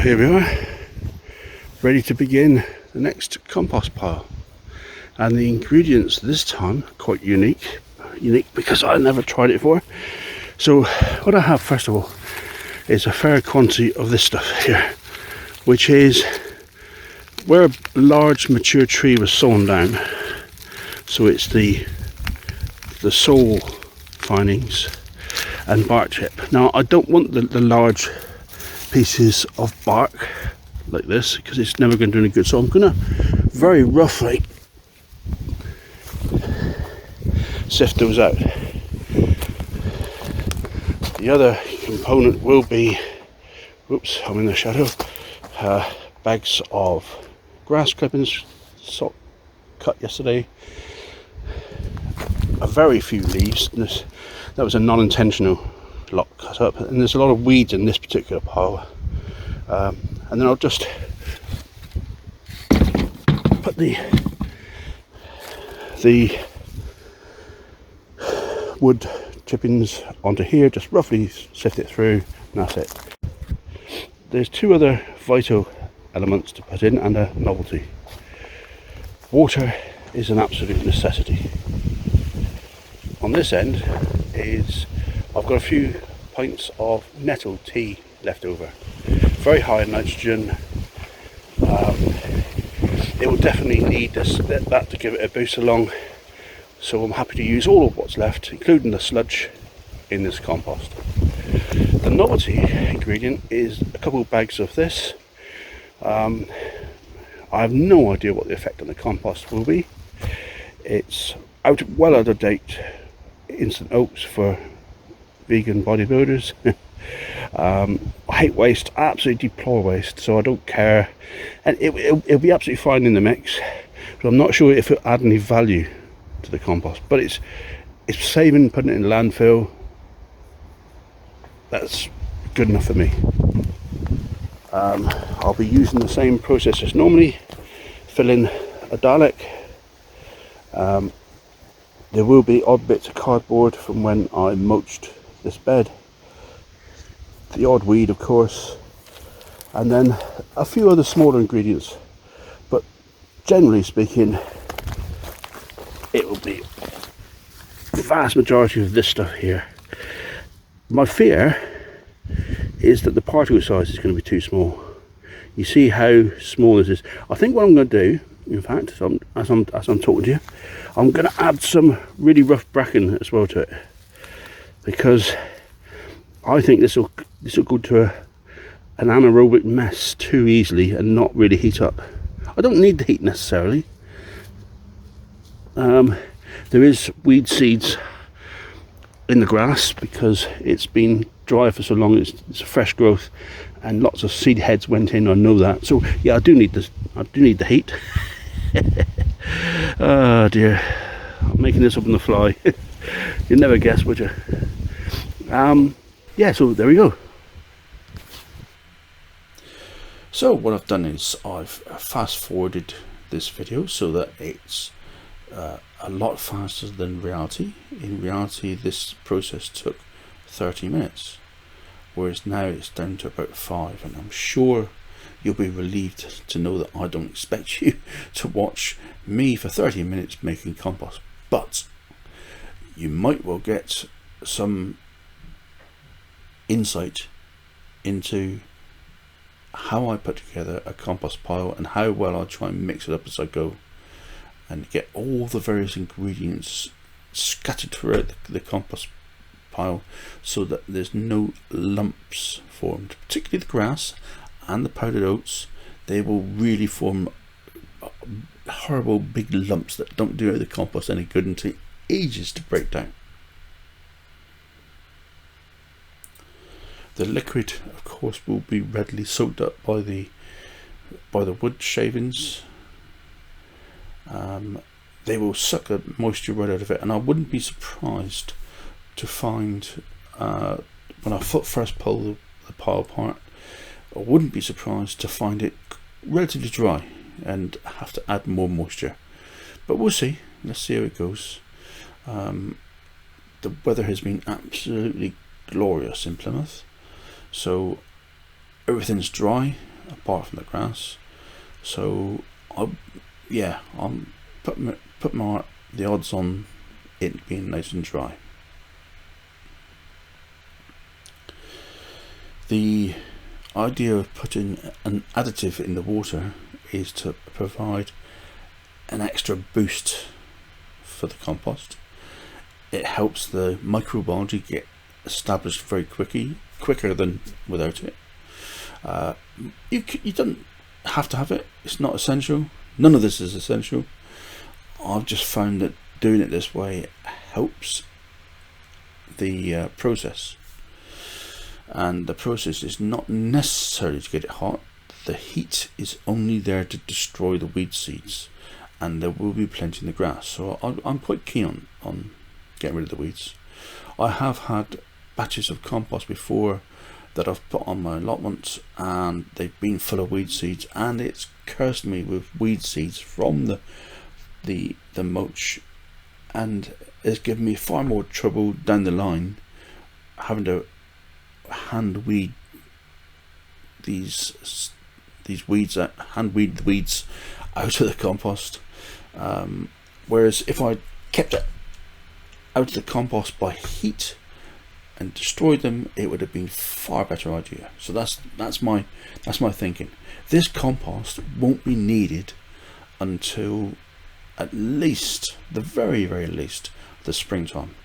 here we are, ready to begin the next compost pile, and the ingredients this time quite unique because I never tried it before. So what I have first of all is a fair quantity of this stuff here, which is where a large mature tree was sawn down. So it's the sole findings and bark chip. Now I don't want the large pieces of bark like this because it's never going to do any good, so I'm going to very roughly sift those out. The other component will be, oops, I'm in the shadow, bags of grass clippings cut yesterday, a very few leaves. That was a non-intentional lot cut up, and there's a lot of weeds in this particular pile, and then I'll just put the wood chippings onto here, just roughly sift it through, and that's it. There's two other vital elements to put in and a novelty. Water is an absolute necessity. On this end is I've got a few pints of nettle tea left over, very high in nitrogen. It will definitely need that to give it a boost along, so I'm happy to use all of what's left, including the sludge, in this compost. The novelty ingredient is a couple of bags of this. I have no idea what the effect on the compost will be. It's well out of date instant oats for vegan bodybuilders. I hate waste, absolutely deplore waste, so I don't care, and it'll be absolutely fine in the mix, but I'm not sure if it'll add any value to the compost. But it's saving putting it in the landfill. That's good enough for me. I'll be using the same process as normally, filling a Dalek. There will be odd bits of cardboard from when I mulched this bed, the odd weed of course, and then a few other smaller ingredients, but generally speaking it will be the vast majority of this stuff here. My fear is that the particle size is going to be too small. You see how small this is. I think what I'm going to do, in fact, as I'm talking to you, I'm going to add some really rough bracken as well to it, because I think this will go to an anaerobic mess too easily and not really heat up. I don't need the heat necessarily. There is weed seeds in the grass because it's been dry for so long. It's a fresh growth, and lots of seed heads went in. I know that. So yeah, I do need this. I do need the heat. Oh dear, I'm making this up on the fly. You'd never guess, would you? Yeah, so there we go. So what I've done is I've fast forwarded this video so that it's a lot faster than reality. In reality, this process took 30 minutes, whereas now it's down to about 5, and I'm sure you'll be relieved to know that I don't expect you to watch me for 30 minutes making compost, but you might well get some insight into how I put together a compost pile and how well I try and mix it up as I go, and get all the various ingredients scattered throughout the compost pile so that there's no lumps formed, particularly the grass and the powdered oats. They will really form horrible big lumps that don't do the compost any good and take ages to break down. The liquid, of course, will be readily soaked up by the wood shavings. They will suck the moisture right out of it, and I wouldn't be surprised to find when I first pull the pile apart, I wouldn't be surprised to find it relatively dry and have to add more moisture, but we'll see. Let's see how it goes. The weather has been absolutely glorious in Plymouth, so everything's dry. apart from the grass. So I'll put the odds on it being nice and dry. The idea of putting an additive in the water is to provide an extra boost for the compost. It helps the microbiology get established very quicker than without it. You don't have to have it. It's not essential. None of this is essential. I've just found that doing it this way helps the process. And the process is not necessarily to get it hot. The heat is only there to destroy the weed seeds, and there will be plenty in the grass. So I'm quite keen on getting rid of the weeds. I have had batches of compost before that I've put on my allotments, and they've been full of weed seeds, and it's cursed me with weed seeds from the mulch, and it's given me far more trouble down the line having to hand weed these weeds out, hand weed the weeds out of the compost. Whereas if I kept it out of the compost by heat and destroyed them, it would have been far better idea. So that's my thinking. This compost won't be needed until at least the very least the springtime.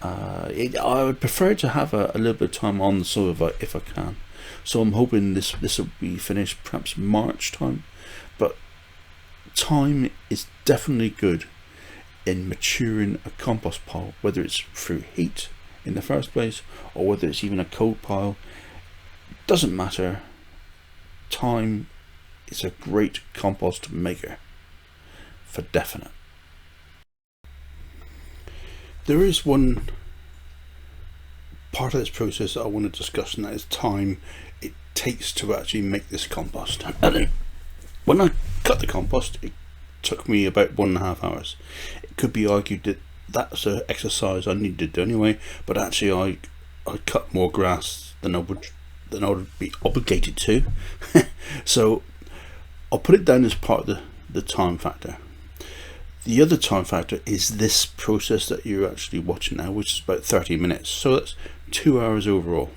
I would prefer to have a little bit of time on the soil if I can. So I'm hoping this will be finished perhaps March time. But time is definitely good in maturing a compost pile, whether it's through heat in the first place or whether it's even a cold pile. Doesn't matter. Time is a great compost maker, for definite. There is one part of this process that I want to discuss, and that is time it takes to actually make this compost. When I cut the compost, it took me about 1.5 hours. It could be argued that that's an exercise I needed to do anyway, but actually I cut more grass than I would be obligated to. So I'll put it down as part of the time factor. The other time factor is this process that you're actually watching now, which is about 30 minutes. So that's 2 hours overall.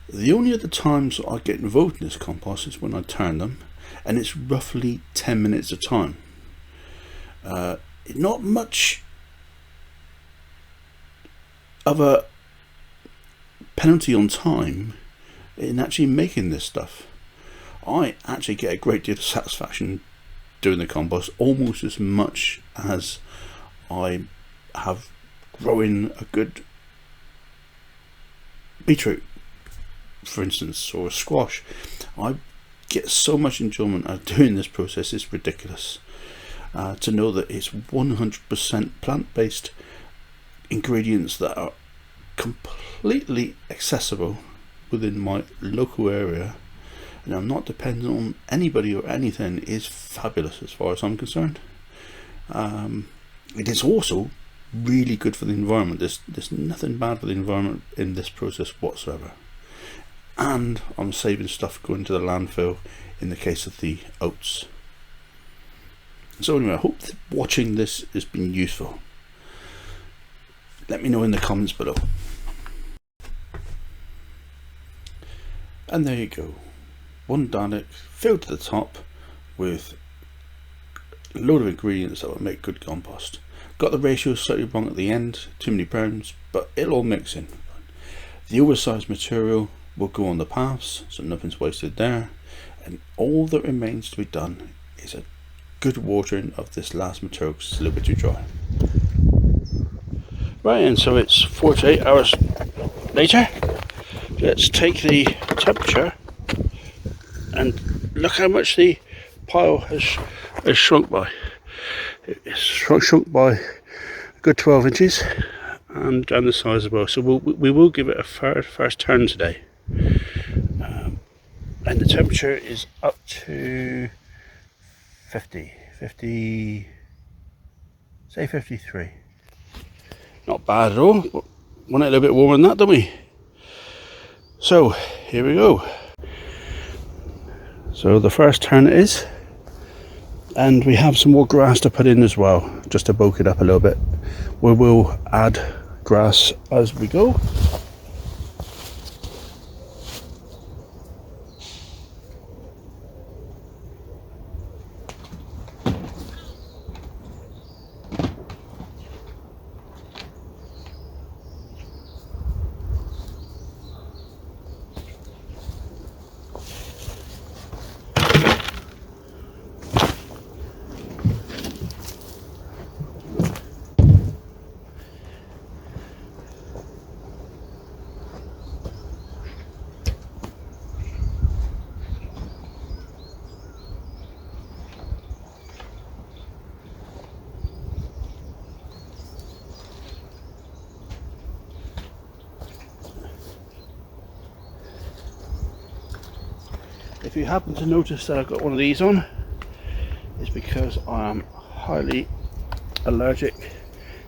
The only other times I get involved in this compost is when I turn them, and it's roughly 10 minutes of time. Not much of a penalty on time in actually making this stuff. I actually get a great deal of satisfaction doing the compost, almost as much as I have growing a good beetroot, for instance, or a squash. I get so much enjoyment out of doing this process. It's ridiculous. To know that it's 100% plant-based ingredients that are completely accessible within my local area, and I'm not dependent on anybody or anything, is fabulous as far as I'm concerned. It is also really good for the environment. There's nothing bad for the environment in this process whatsoever, and I'm saving stuff going to the landfill in the case of the oats. So anyway, I hope that watching this has been useful. Let me know in the comments below. And there you go, one Dalek filled to the top with a load of ingredients that will make good compost. Got the ratio slightly wrong at the end, too many pounds, but it'll all mix in. The oversized material will go on the paths, so nothing's wasted there, and all that remains to be done is a good watering of this last material because it's a little bit too dry. Right, and so it's 48 hours later. Let's take the temperature and look how much the pile has shrunk by. It's shrunk by a good 12 inches and the size as well. So we will give it a first turn today. And the temperature is up to 50, say 53. Not bad at all. Want it a little bit warmer than that, don't we? So here we go. So the first turn it is, and we have some more grass to put in as well, just to bulk it up a little bit. We will add grass as we go. If you happen to notice that I've got one of these on, it's because I am highly allergic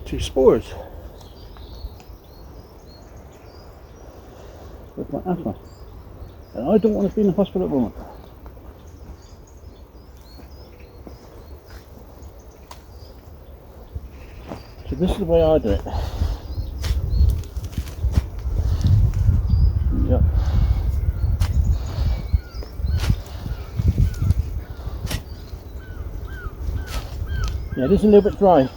to spores with my asthma, and I don't want to be in the hospital at the moment. So this is the way I do it. Yep. Yeah, it is a little bit dry.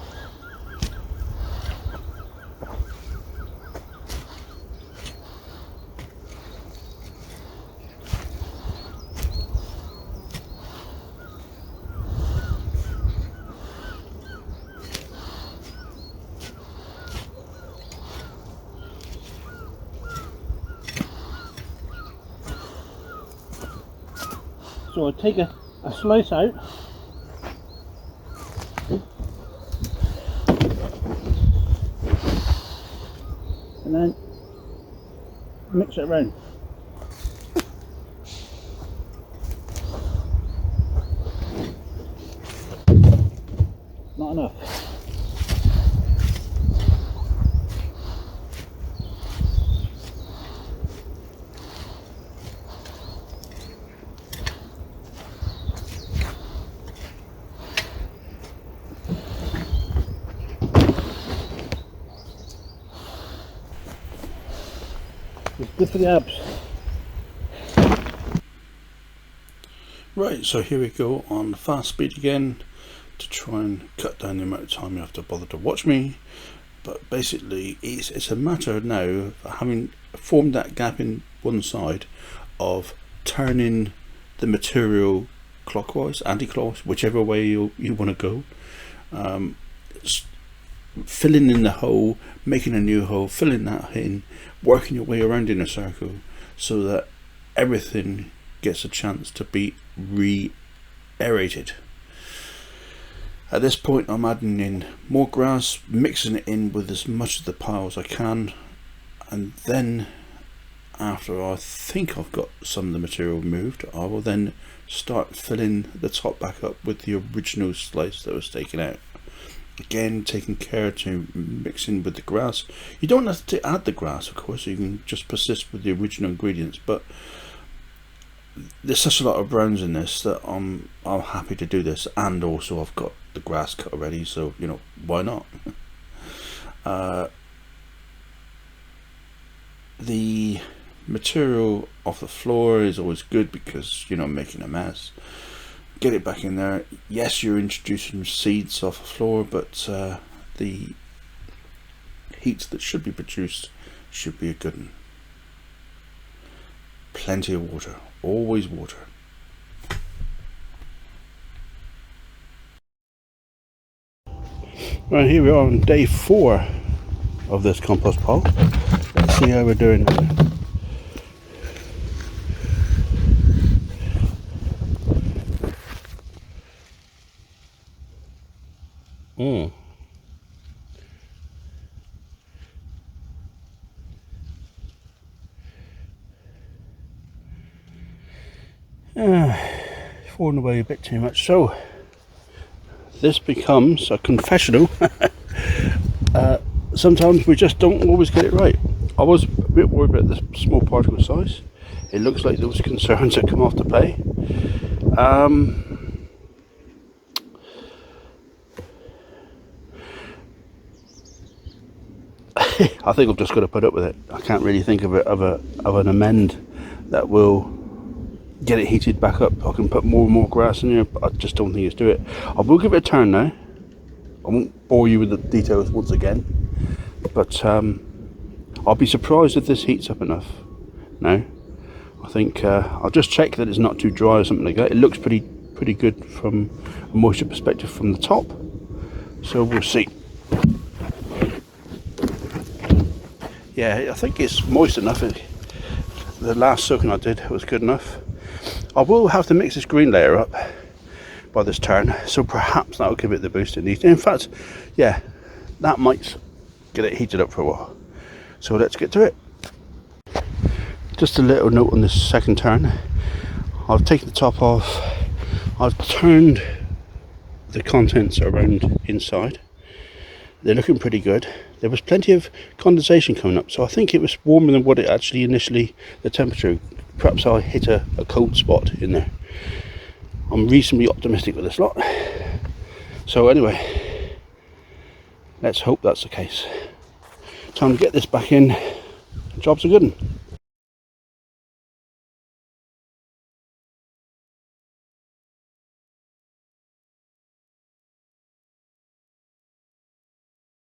So I take a slice out. And then mix it around. Not enough. It's good for the abs. Right, so here we go on fast speed again to try and cut down the amount of time you have to bother to watch me. But basically it's a matter now of having formed that gap in one side of turning the material clockwise, anti-clockwise, whichever way you want to go. Filling in the hole, making a new hole, filling that in, working your way around in a circle so that everything gets a chance to be re-aerated. At this point I'm adding in more grass, mixing it in with as much of the pile as I can, and then after I think I've got some of the material moved, I will then start filling the top back up with the original slice that was taken out. Again, taking care to mix in with the grass. You don't have to add the grass, of course, you can just persist with the original ingredients, but there's such a lot of browns in this that I'm happy to do this, and also I've got the grass cut already, so you know, why not? The material off the floor is always good because you're not making a mess. Get it back in there. Yes, you're introducing seeds off the floor, but the heat that should be produced should be a good one. Plenty of water, always water. Right, here we are on day 4 of this compost pile. Let's see how we're doing now. Falling away a bit too much, so this becomes a confessional. Sometimes we just don't always get it right. I was a bit worried about the small particle size. It looks like those concerns have come off to play. I think I've just got to put up with it. I can't really think of an amend that will get it heated back up. I can put more and more grass in here, but I just don't think it's do it. I will give it a turn now. I won't bore you with the details once again, but I'll be surprised if this heats up enough. No, I think I'll just check that it's not too dry or something like that. It looks pretty good from a moisture perspective from the top, so we'll see. Yeah, I think it's moist enough. The last soaking I did was good enough. I will have to mix this green layer up by this turn, so perhaps that'll give it the boost it needs. In fact, yeah, that might get it heated up for a while. So let's get to it. Just a little note on this second turn. I've taken the top off. I've turned the contents around inside. They're looking pretty good. There was plenty of condensation coming up, so I think it was warmer than what it actually initially, the temperature. Perhaps I hit a cold spot in there. I'm reasonably optimistic with this lot. So anyway, let's hope that's the case. Time to get this back in. Job's a good one.